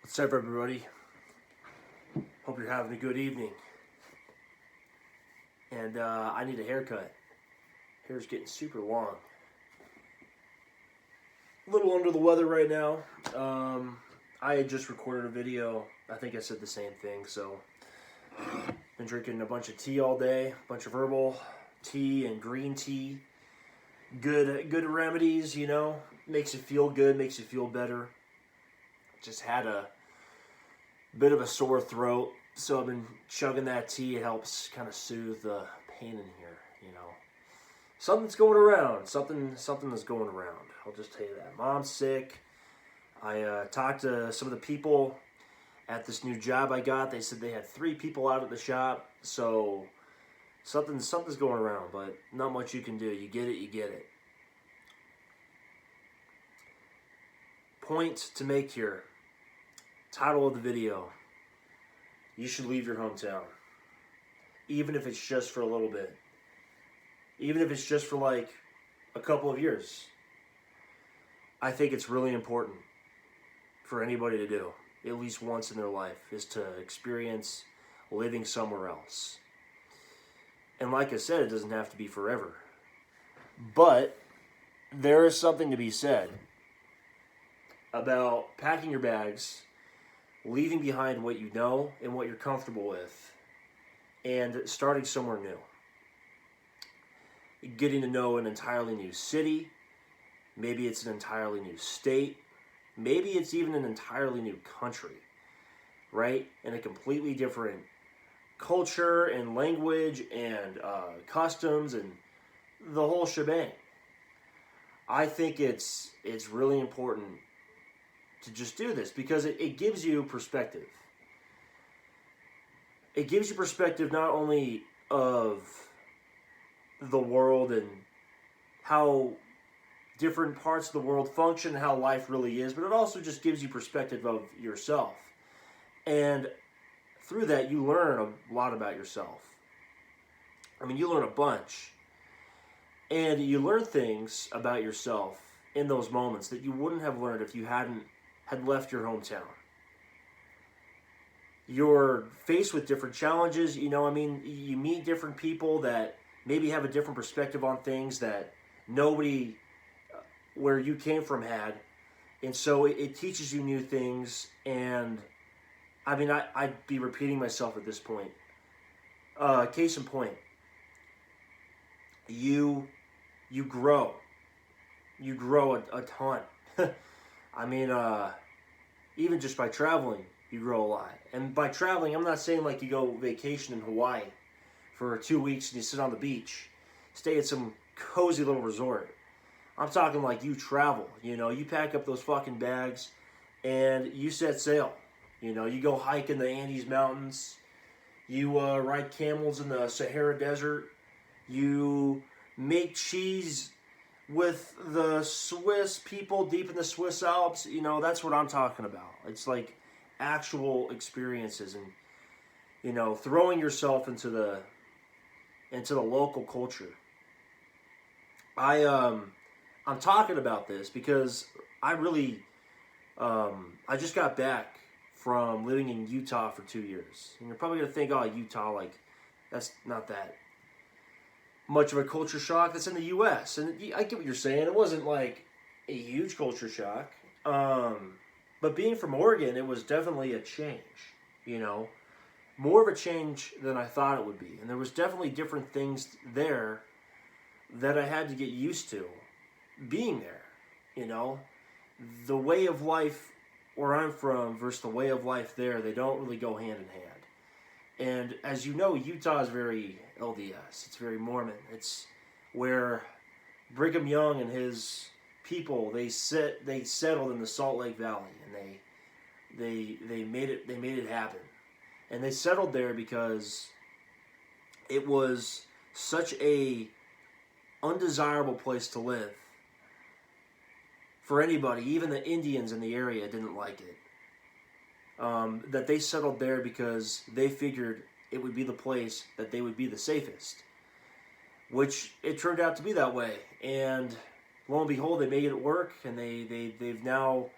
What's up, everybody? Hope you're having a good evening. And I need a haircut. Hair's getting super long. A little under the weather right now. I had just recorded a video. I think I said the same thing. So, been drinking a bunch of tea all day. A bunch of herbal tea and green tea. Good remedies, you know. Makes you feel good. Makes you feel better. Just had a bit of a sore throat, so I've been chugging that tea. It helps kind of soothe the pain in here, you know. Something's going around. Something is going around. I'll just tell you that. Mom's sick. I talked to some of the people at this new job I got. They said they had 3 people out at the shop, so something's going around, but not much you can do. You get it, you get it. Point to make here. Title of the video: you should leave your hometown, even if it's just for a little bit, even if it's just for like a couple of years. I think it's really important for anybody to do, at least once in their life, is to experience living somewhere else. And like I said, it doesn't have to be forever, but there is something to be said about packing your bags, leaving behind what you know and what you're comfortable with, and starting somewhere new. Getting to know an entirely new city, maybe it's an entirely new state, maybe it's even an entirely new country, right? And a completely different culture and language and customs and the whole shebang. I think it's really important to just do this because it gives you perspective. It gives you perspective not only of the world and how different parts of the world function, how life really is, but it also just gives you perspective of yourself. And through that, you learn a lot about yourself. I mean, you learn a bunch. And you learn things about yourself in those moments that you wouldn't have learned if you had left your hometown. You're faced with different challenges, you know, I mean, you meet different people that maybe have a different perspective on things that nobody where you came from had. And so it teaches you new things. And I mean, I'd be repeating myself at this point. Case in point, you grow. You grow a ton. I mean, even just by traveling, you grow a lot. And by traveling, I'm not saying like you go vacation in Hawaii for 2 weeks and you sit on the beach, stay at some cozy little resort. I'm talking like you travel, you know, you pack up those fucking bags and you set sail. You know, you go hike in the Andes Mountains, you ride camels in the Sahara Desert, you make cheese with the Swiss people deep in the Swiss Alps. You know, that's what I'm talking about. It's like actual experiences and, you know, throwing yourself into the local culture. I'm talking about this because I really I just got back from living in Utah for 2 years. And you're probably going to think, oh, Utah, like, that's not that much of a culture shock. That's in the U.S. And I get what you're saying. It wasn't like a huge culture shock. But being from Oregon, it was definitely a change, you know. More of a change than I thought it would be. And there was definitely different things there that I had to get used to being there, you know. The way of life where I'm from versus the way of life there, they don't really go hand in hand. And as you know, Utah is very LDS. It's very Mormon. It's where Brigham Young and his people, they settled in the Salt Lake Valley, and they made it happen. And they settled there because it was such a undesirable place to live for anybody. Even the Indians in the area didn't like it. That they settled there because they figured it would be the place that they would be the safest, which it turned out to be that way. And lo and behold, they made it work, and they've now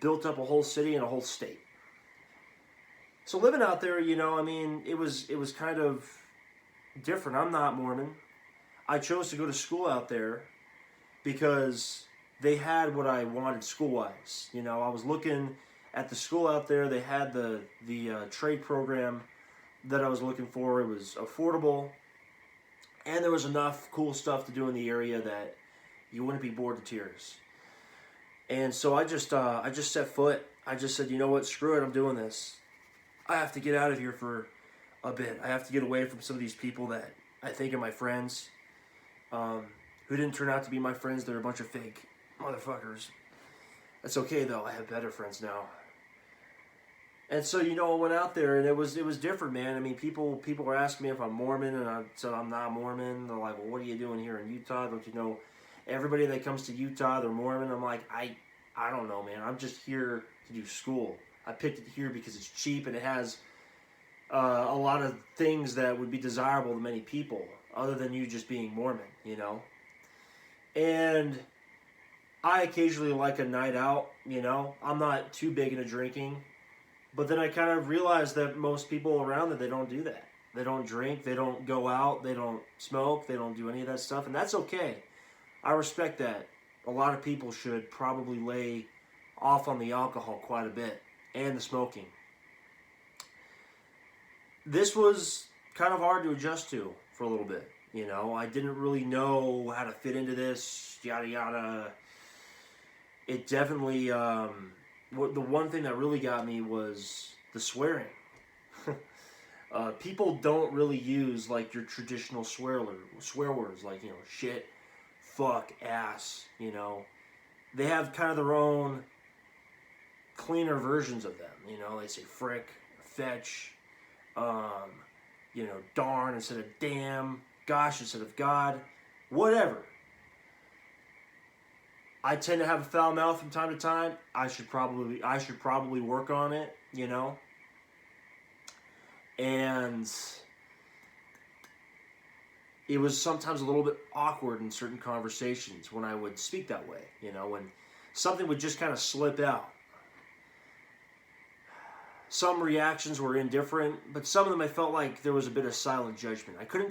built up a whole city and a whole state. So living out there, I mean, it was kind of different. I'm not Mormon. I chose to go to school out there because they had what I wanted school wise. I was looking at the school out there. They had the trade program that I was looking for. It was affordable, and there was enough cool stuff to do in the area that you wouldn't be bored to tears. And so I just set foot. I just said, you know what, screw it, I'm doing this. I have to get out of here for a bit. I have to get away from some of these people that I think are my friends, who didn't turn out to be my friends. They're a bunch of fake motherfuckers. That's okay though. I have better friends now. And so I went out there and it was different, man. I mean, people were asking me if I'm Mormon, and I said I'm not Mormon. They're like, well, what are you doing here in Utah? Don't you know everybody that comes to Utah, they're Mormon? I'm like, I don't know, man. I'm just here to do school. I picked it here because it's cheap and it has a lot of things that would be desirable to many people, other than you just being Mormon. And I occasionally like a night out. I'm not too big into drinking. But then I kind of realized that most people around they don't do that. They don't drink, they don't go out, they don't smoke, they don't do any of that stuff, and that's okay. I respect that. A lot of people should probably lay off on the alcohol quite a bit, and the smoking. This was kind of hard to adjust to for a little bit. I didn't really know how to fit into this, yada yada. It definitely... the one thing that really got me was the swearing. People don't really use like your traditional swear words like shit, fuck, ass. They have kind of their own cleaner versions of them. They say frick, fetch, darn instead of damn, gosh instead of God, whatever. I tend to have a foul mouth from time to time. I should probably work on it, And it was sometimes a little bit awkward in certain conversations when I would speak that way, when something would just kind of slip out. Some reactions were indifferent, but some of them I felt like there was a bit of silent judgment. I could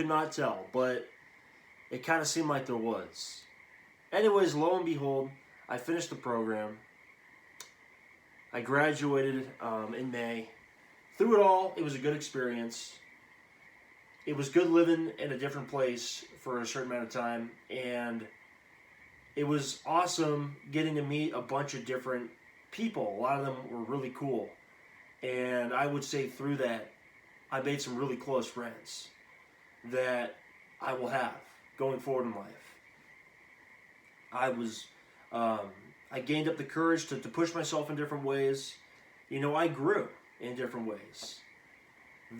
not tell, but it kind of seemed like there was. Anyways, lo and behold, I finished the program. I graduated in May. Through it all, it was a good experience. It was good living in a different place for a certain amount of time. And it was awesome getting to meet a bunch of different people. A lot of them were really cool. And I would say through that, I made some really close friends that I will have going forward in life. I gained up the courage to push myself in different ways. I grew in different ways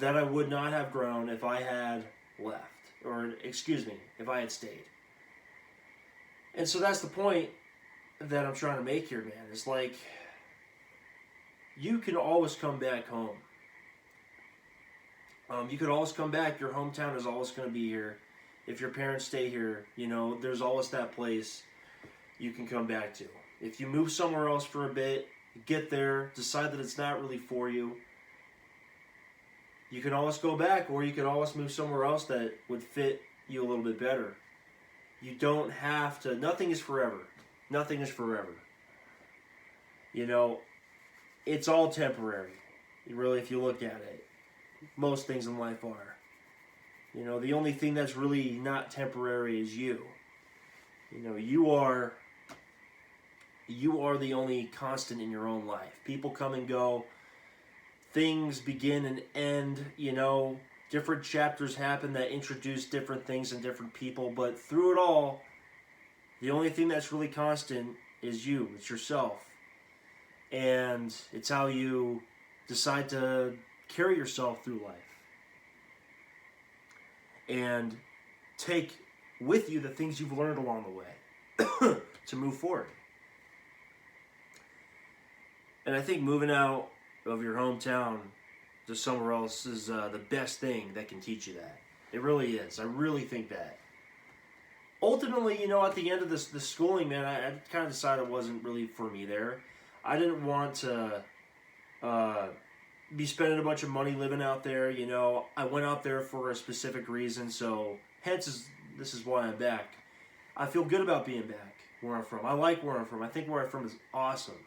that I would not have grown if I had left. Or, excuse me, if I had stayed. And so that's the point that I'm trying to make here, man. It's like, you can always come back home. You could always come back. Your hometown is always going to be here. If your parents stay here, there's always that place you can come back to. If you move somewhere else for a bit, get there, decide that it's not really for you, you can always go back, or you can always move somewhere else that would fit you a little bit better. You don't have to. Nothing is forever. Nothing is forever. It's all temporary. Really, if you look at it, most things in life are. The only thing that's really not temporary is you. You are the only constant in your own life. People come and go. Things begin and end. Different chapters happen that introduce different things and different people. But through it all, the only thing that's really constant is you. It's yourself. And it's how you decide to carry yourself through life. And take with you the things you've learned along the way to move forward. And I think moving out of your hometown to somewhere else is the best thing that can teach you that. It really is. I really think that. Ultimately, at the end of this schooling, man, I kind of decided it wasn't really for me there. I didn't want to be spending a bunch of money living out there. You know, I went out there for a specific reason, so this is why I'm back. I feel good about being back where I'm from. I like where I'm from. I think where I'm from is awesome.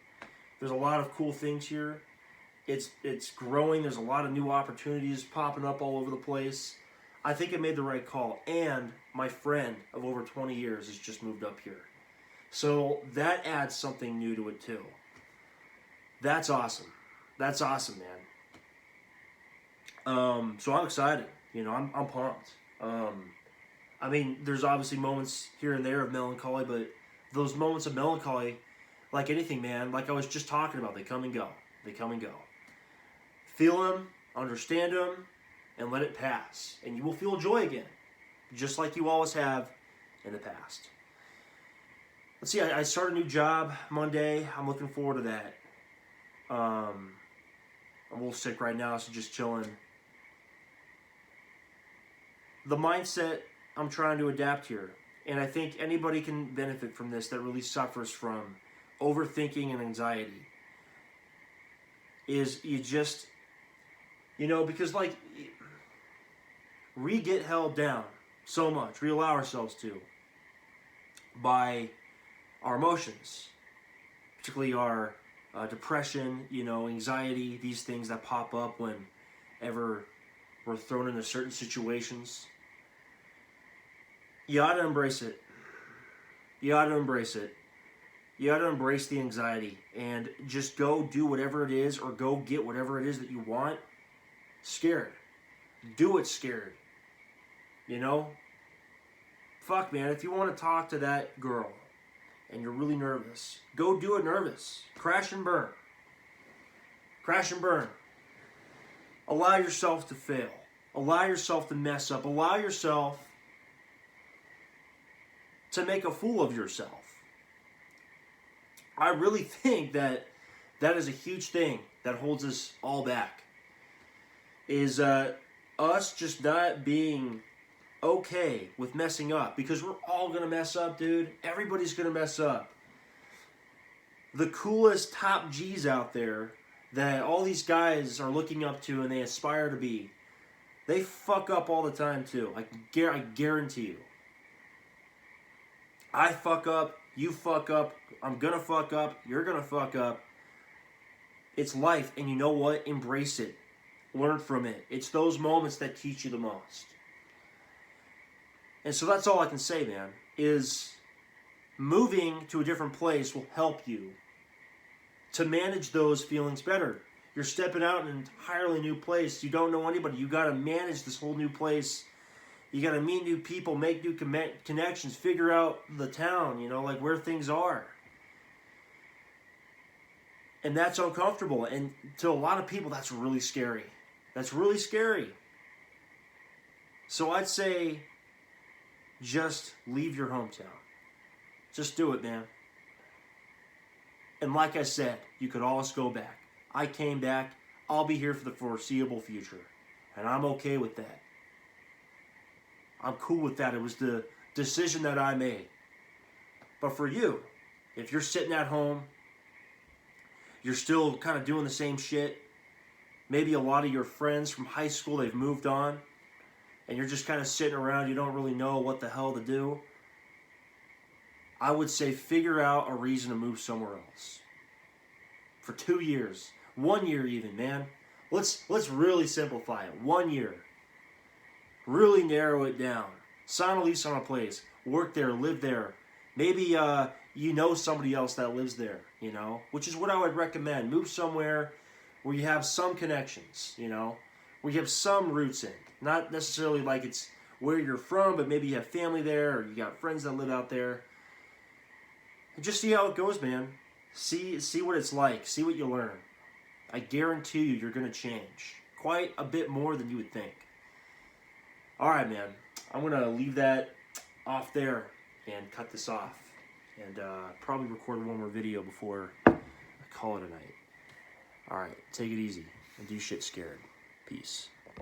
There's a lot of cool things here. It's growing. There's a lot of new opportunities popping up all over the place. I think I made the right call. And my friend of over 20 years has just moved up here. So that adds something new to it too. That's awesome. That's awesome, man. So I'm excited. You know, I'm pumped. I mean, there's obviously moments here and there of melancholy, but those moments of melancholy, like anything, man, like I was just talking about, they come and go. They come and go. Feel them, understand them, and let it pass. And you will feel joy again, just like you always have in the past. Let's see, I start a new job Monday. I'm looking forward to that. I'm a little sick right now, so just chilling. The mindset I'm trying to adapt here, and I think anybody can benefit from this that really suffers from overthinking and anxiety, is you just, you know, because like, we get held down so much, we allow ourselves to, by our emotions, particularly our depression, you know, anxiety, these things that pop up whenever we're thrown into certain situations. You ought to embrace it. You ought to embrace it. You ought to embrace the anxiety and just go do whatever it is, or go get whatever it is that you want scared. Do it scared. You know? Fuck, man, if you want to talk to that girl and you're really nervous, go do it nervous. Crash and burn. Crash and burn. Allow yourself to fail. Allow yourself to mess up. Allow yourself to make a fool of yourself. I really think that is a huge thing that holds us all back. Is us just not being okay with messing up. Because we're all going to mess up, dude. Everybody's going to mess up. The coolest top G's out there that all these guys are looking up to and they aspire to be, they fuck up all the time too. I guarantee you. I fuck up, you fuck up, I'm gonna fuck up, you're gonna fuck up. It's life, and you know what? Embrace it. Learn from it. It's those moments that teach you the most. And so that's all I can say, man, is moving to a different place will help you to manage those feelings better. You're stepping out in an entirely new place. You don't know anybody. You got to manage this whole new place. You got to meet new people, make new connections, figure out the town, you know, like where things are. And that's uncomfortable. And to a lot of people, that's really scary. That's really scary. So I'd say just leave your hometown. Just do it, man. And like I said, you could always go back. I came back. I'll be here for the foreseeable future. And I'm okay with that. I'm cool with that. It was the decision that I made. But for you, if you're sitting at home, you're still kind of doing the same shit, maybe a lot of your friends from high school, they've moved on, and you're just kind of sitting around, you don't really know what the hell to do, I would say figure out a reason to move somewhere else. For 2 years. 1 year even, man. Let's really simplify it. 1 year. Really narrow it down. Sign a lease on a place. Work there, live there. Maybe you know somebody else that lives there, you know, which is what I would recommend. Move somewhere where you have some connections, you know, where you have some roots in. Not necessarily like it's where you're from, but maybe you have family there or you got friends that live out there. And just see how it goes, man. See what it's like. See what you learn. I guarantee you're going to change quite a bit more than you would think. All right, man. I'm going to leave that off there and cut this off. And probably record one more video before I call it a night. All right. Take it easy and do shit scared. Peace.